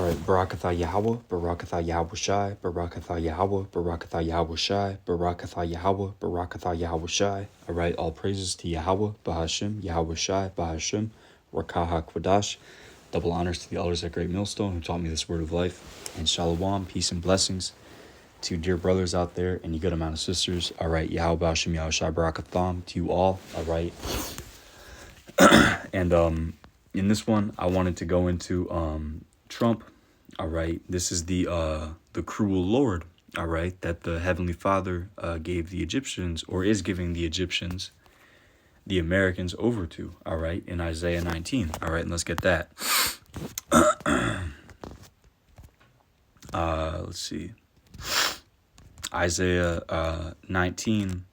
right, Barakatha Yahweh, Barakatha Yahweh Shai, Barakatha Yahweh, Barakatha Yahweh Shai, Barakatha Yahweh, Barakatha Yahweh Shai. All right, all praises to Yahweh, Bahashim, Yahweh Shai, Bahashim, Rakaha Kwadash. Double honors to the elders at Great Millstone who taught me this word of life. And Shalom, peace and blessings to dear brothers out there and you good amount of sisters. All right, Yahweh Bahashim, Yahweh Shai, Barakatham to you all. All right. And in this one, I wanted to go into Trump. All right, this is the cruel Lord. All right, that the Heavenly Father gave the Egyptians, or is giving the Egyptians, the Americans over to. All right, in Isaiah 19. All right, and let's get that. Let's see. Isaiah 19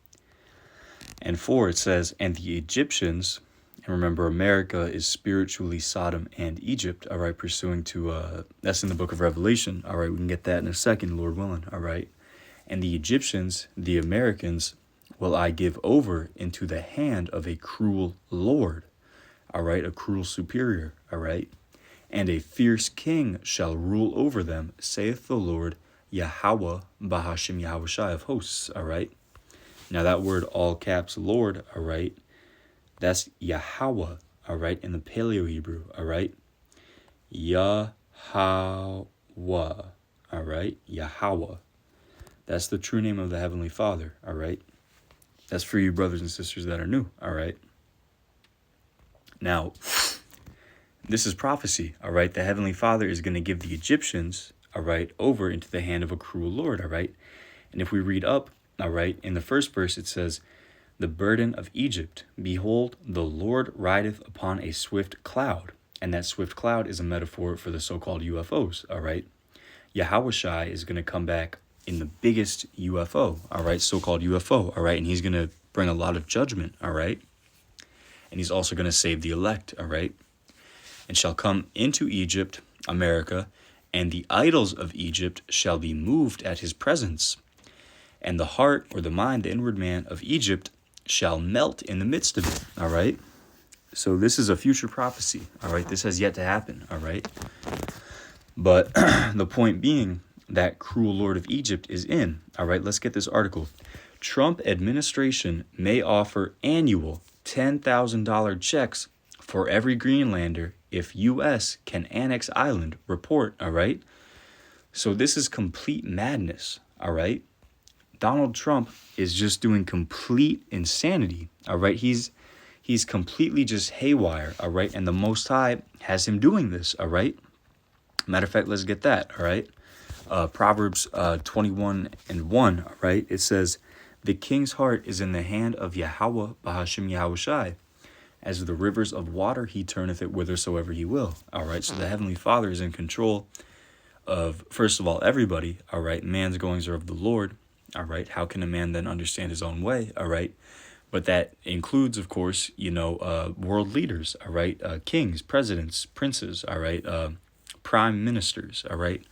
and 4. It says, "And the Egyptians." And remember, America is spiritually Sodom and Egypt, all right, pursuing to, that's in the book of Revelation, all right, we can get that in a second, Lord willing, all right. And the Egyptians, the Americans, will I give over into the hand of a cruel Lord, all right, a cruel superior, all right. And a fierce king shall rule over them, saith the Lord, Yahweh, Bahashim Yahweh Shai of hosts, all right. Now that word, all caps, Lord, all right, that's Yahweh, all right, in the Paleo Hebrew, all right? Yahweh, all right? Yahweh. That's the true name of the Heavenly Father, all right? That's for you brothers and sisters that are new, all right? Now, this is prophecy, all right? The Heavenly Father is going to give the Egyptians, all right, over into the hand of a cruel Lord, all right? And if we read up, all right, in the first verse it says, "The burden of Egypt, behold, the Lord rideth upon a swift cloud." And that swift cloud is a metaphor for the so-called UFOs, all right? Yahweh Shai is going to come back in the biggest UFO, all right, so-called UFO, all right? And he's going to bring a lot of judgment, all right? And he's also going to save the elect, all right? "And shall come into Egypt, America, and the idols of Egypt shall be moved at his presence. And the heart, or the mind, the inward man of Egypt shall melt in the midst of it," all right? So this is a future prophecy, all right? This has yet to happen, all right? But the point being that cruel Lord of Egypt is in, all right? Let's get this article. "Trump administration may offer annual $10,000 checks for every Greenlander if U.S. can annex island," report, all right? So this is complete madness, all right? Donald Trump is just doing complete insanity, all right? He's completely just haywire, all right? And the Most High has him doing this, all right? Matter of fact, let's get that, all right? Proverbs 21 and 1, all right? It says, "The king's heart is in the hand of Yahweh, Bahashim Yahweh Shai. As the rivers of water, he turneth it whithersoever he will," all right? So the Heavenly Father is in control of, first of all, everybody, all right? Man's goings are of the Lord. All right. How can a man then understand his own way? All right. But that includes, of course, world leaders. All right. Kings, presidents, princes. All right. Prime ministers. All right.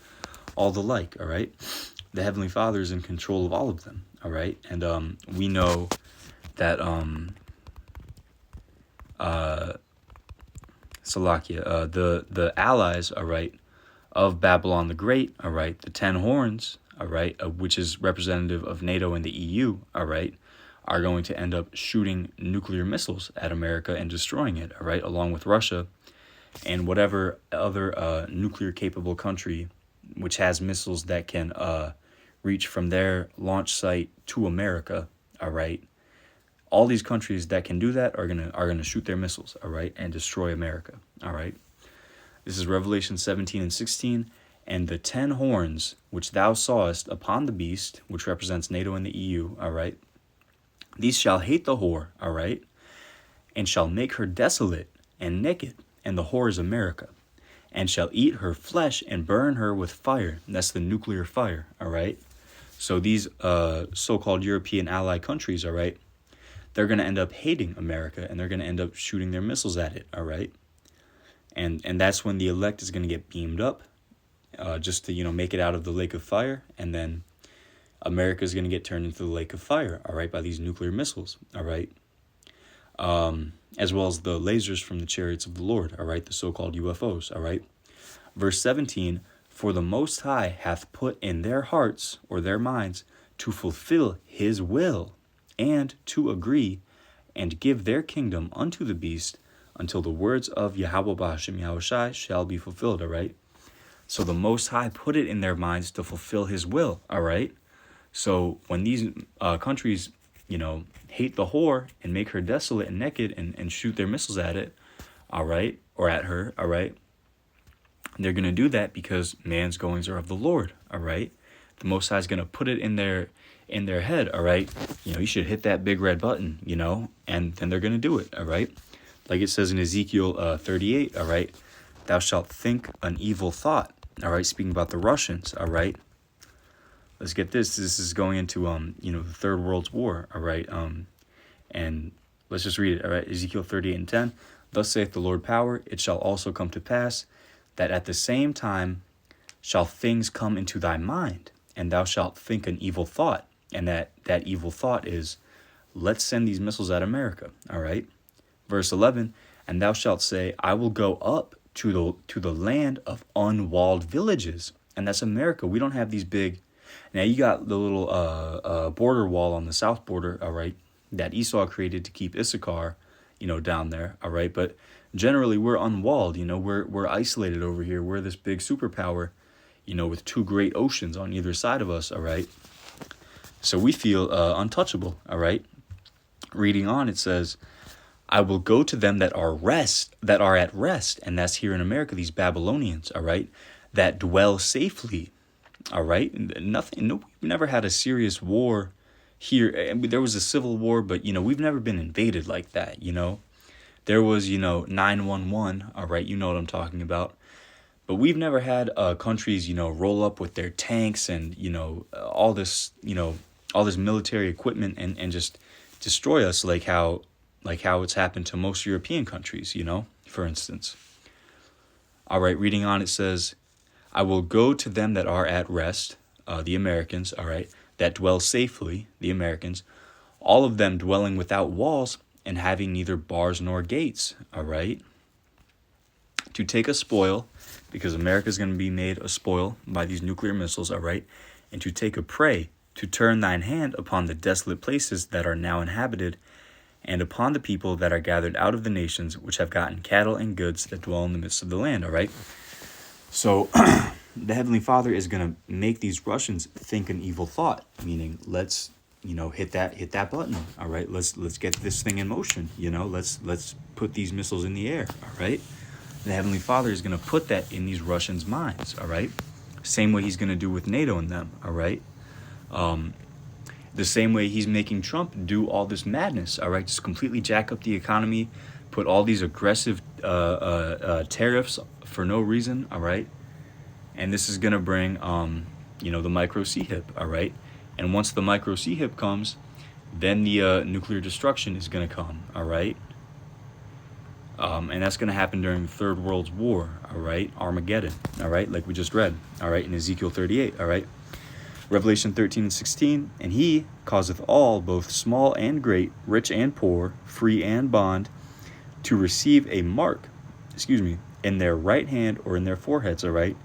All the like. All right. The Heavenly Father is in control of all of them. All right. And we know that Salakia, the allies, all right, of Babylon the Great, all right, the 10 horns, all right, which is representative of NATO and the EU, all right, are going to end up shooting nuclear missiles at America and destroying it, all right, along with Russia and whatever other nuclear-capable country which has missiles that can reach from their launch site to America, all right. All these countries that can do that are gonna shoot their missiles, all right, and destroy America, all right. This is Revelation 17 and 16. "And the 10 horns which thou sawest upon the beast," which represents NATO and the EU, all right, "these shall hate the whore," all right, "and shall make her desolate and naked," and the whore is America, "and shall eat her flesh and burn her with fire." And that's the nuclear fire, all right. So these so-called European ally countries, all right, they're going to end up hating America and they're going to end up shooting their missiles at it, all right. And that's when the elect is going to get beamed up, just to, make it out of the lake of fire. And then America is going to get turned into the lake of fire, all right, by these nuclear missiles, all right. As well as the lasers from the chariots of the Lord, all right, the so-called UFOs, all right. Verse 17, For the Most High hath put in their hearts or their minds to fulfill his will and to agree and give their kingdom unto the beast until the words of Yahweh B'Hashem Yahushai shall be fulfilled, all right? So the Most High put it in their minds to fulfill his will, all right? So when these countries, hate the whore and make her desolate and naked and shoot their missiles at it, all right, or at her, all right, they're going to do that because man's goings are of the Lord, all right? The Most High is going to put it in their head, all right? You should hit that big red button, and then they're going to do it, all right? Like it says in Ezekiel 38, all right? Thou shalt think an evil thought, all right? Speaking about the Russians, all right? Let's get this. This is going into, the Third World War, all right? And let's just read it, all right? Ezekiel 38 and 10. Thus saith the Lord power, it shall also come to pass that at the same time shall things come into thy mind, and thou shalt think an evil thought. And that evil thought is, let's send these missiles at America, all right? Verse 11, and thou shalt say, I will go up to the land of unwalled villages. And that's America. We don't have these big... Now, you got the little border wall on the south border, all right, that Esau created to keep Issachar, down there, all right? But generally, we're unwalled, we're isolated over here. We're this big superpower, with two great oceans on either side of us, all right? So we feel untouchable, all right? Reading on, it says, I will go to them that are at rest, and that's here in America, these Babylonians, all right, that dwell safely, all right? We've never had a serious war here. There was a civil war, but, we've never been invaded like that, There was, 911, all right? You know what I'm talking about. But we've never had countries, roll up with their tanks and, all this military equipment and just destroy us like how it's happened to most European countries, for instance. All right, reading on, it says, I will go to them that are at rest, the Americans, all right, that dwell safely, the Americans, all of them dwelling without walls and having neither bars nor gates, all right, to take a spoil, because America is going to be made a spoil by these nuclear missiles, all right, and to take a prey, to turn thine hand upon the desolate places that are now inhabited, and upon the people that are gathered out of the nations, which have gotten cattle and goods that dwell in the midst of the land, all right? So the Heavenly Father is going to make these Russians think an evil thought, meaning let's, hit that button, all right? Let's get this thing in motion, let's put these missiles in the air, all right? The Heavenly Father is going to put that in these Russians' minds, all right? Same way he's going to do with NATO and them, all right? The same way he's making Trump do all this madness, all right? Just completely jack up the economy, put all these aggressive tariffs for no reason, all right? And this is going to bring, the micro CHIP, all right? And once the micro CHIP comes, then the nuclear destruction is going to come, all right? And that's going to happen during the Third World War, all right? Armageddon, all right? Like we just read, all right? In Ezekiel 38, all right? Revelation 13 and 16, and he causeth all, both small and great, rich and poor, free and bond, to receive a mark, in their right hand or in their foreheads, all right?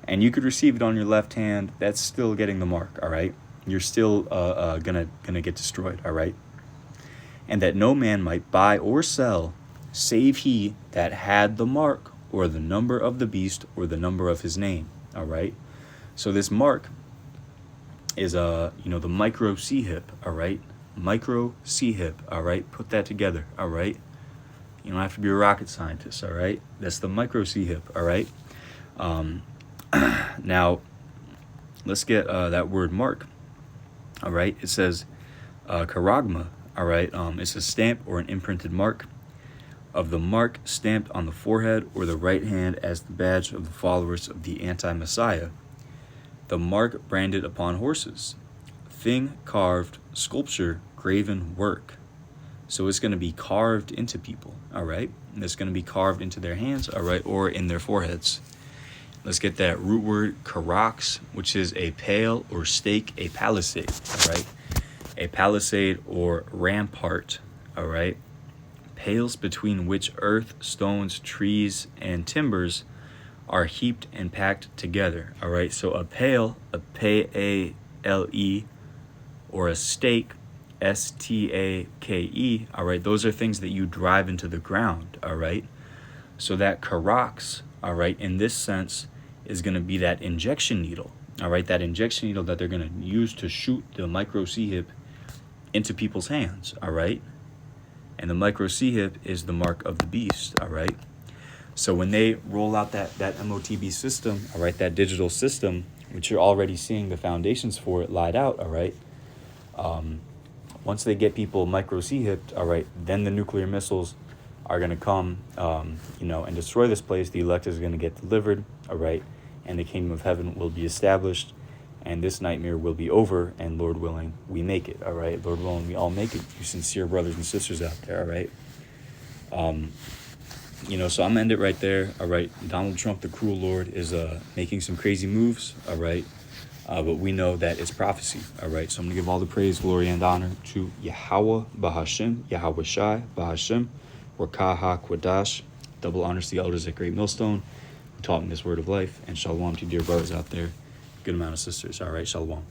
And you could receive it on your left hand. That's still getting the mark, all right? You're still gonna get destroyed, all right? And that no man might buy or sell, save he that had the mark, or the number of the beast, or the number of his name, all right? So this mark is, the micro CHIP, all right? Micro CHIP, all right? Put that together, all right? You don't have to be a rocket scientist, all right? That's the micro CHIP, all right? Now, let's get that word mark, all right? It says charagma, all right? It's a stamp or an imprinted mark of the mark stamped on the forehead or the right hand as the badge of the followers of the anti-Messiah. The mark branded upon horses. Thing carved, sculpture, graven work. So it's going to be carved into people, all right? And it's going to be carved into their hands, all right, or in their foreheads. Let's get that root word, karax, which is a pale or stake, a palisade, all right? A palisade or rampart, all right? Pales between which earth, stones, trees, and timbers are heaped and packed together, all right? So a pail, a P-A-L-E, or a stake, S-T-A-K-E, all right? Those are things that you drive into the ground, all right? So that karax, all right, in this sense, is going to be that injection needle, all right? That injection needle that they're going to use to shoot the micro C-hip into people's hands, all right? And the micro C-hip is the mark of the beast, all right? So when they roll out that MOTB system, all right, that digital system, which you're already seeing the foundations for it lied out, all right, once they get people micro C-hipped, all right, then the nuclear missiles are going to come, and destroy this place. The elect is going to get delivered, all right, and the kingdom of heaven will be established, and this nightmare will be over, and Lord willing, we make it, all right? Lord willing, we all make it, you sincere brothers and sisters out there, all right? So I'm going to end it right there, all right? Donald Trump, the cruel Lord, is making some crazy moves, all right? But we know that it's prophecy, all right? So I'm going to give all the praise, glory, and honor to Yahweh Bahashim, Yahweh Shai Bahashim, Rakah HaKwadash. Double honors to the elders at Great Millstone who taught me this word of life, and shalom to dear brothers out there, good amount of sisters, all right? Shalom.